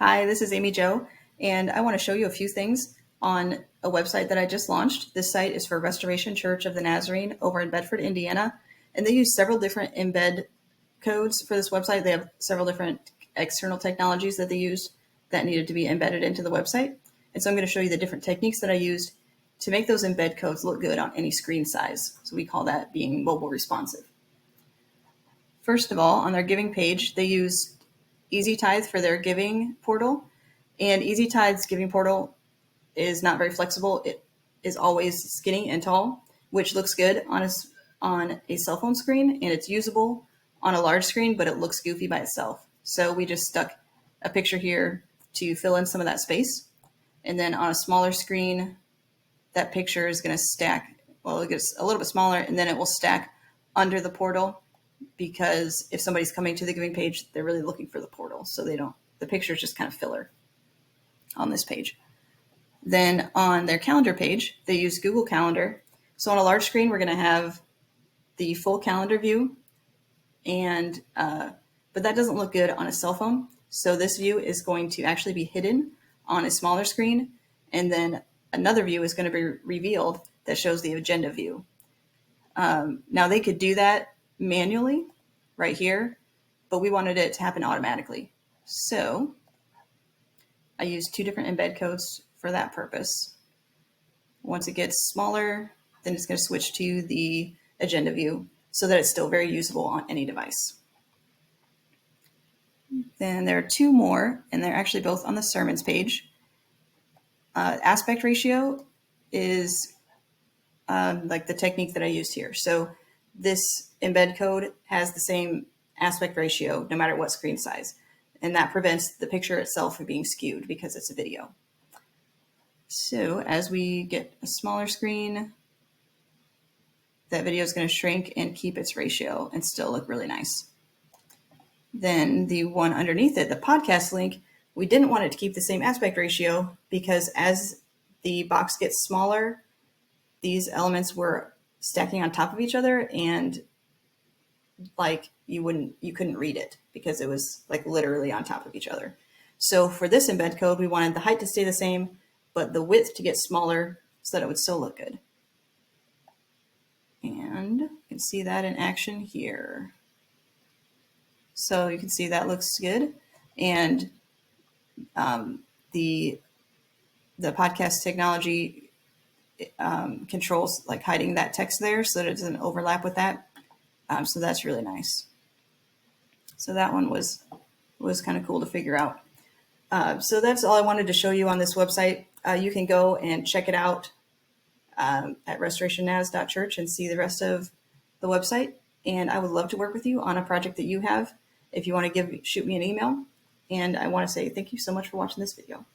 Hi, this is Amy Jo, and I want to show you a few things on a website that I just launched. This site is for Restoration Church of the Nazarene over in Bedford, Indiana, and they use several different embed codes for this website. They have several different external technologies that they used that needed to be embedded into the website. And so I'm going to show you the different techniques that I used to make those embed codes look good on any screen size. So we call that being mobile responsive. First of all, on their giving page, they use EasyTithe for their giving portal. And EasyTithe's giving portal is not very flexible. It is always skinny and tall, which looks good on a cell phone screen, and it's usable on a large screen, but it looks goofy by itself. So we just stuck a picture here to fill in some of that space. And then on a smaller screen, that picture is going to stack. Well, it gets a little bit smaller, and then it will stack under the portal, because if somebody's coming to the giving page, they're really looking for the portal. So the picture is just kind of filler on this page. Then on their calendar page, they use Google Calendar. So on a large screen, we're going to have the full calendar view, but that doesn't look good on a cell phone. So this view is going to actually be hidden on a smaller screen, and then another view is going to be revealed that shows the agenda view. Now they could do that manually right here, but we wanted it to happen automatically. So I used two different embed codes for that purpose. Once it gets smaller, then it's going to switch to the agenda view so that it's still very usable on any device. Then there are two more, and they're actually both on the sermons page. Aspect ratio is like the technique that I used here. So this embed code has the same aspect ratio no matter what screen size, and that prevents the picture itself from being skewed because it's a video. So as we get a smaller screen, that video is going to shrink and keep its ratio and still look really nice. Then the one underneath it, the podcast link, we didn't want it to keep the same aspect ratio because as the box gets smaller, these elements were stacking on top of each other, and like you couldn't read it because it was like literally on top of each other. So for this embed code, we wanted the height to stay the same, but the width to get smaller so that it would still look good. And you can see that in action here. So you can see that looks good. And the podcast technology controls like hiding that text there so that it doesn't overlap with that. So that's really nice. So that one was kind of cool to figure out. So that's all I wanted to show you on this website. You can go and check it out at restorationnaz.church and see the rest of the website. And I would love to work with you on a project that you have. If you want to shoot me an email. And I want to say thank you so much for watching this video.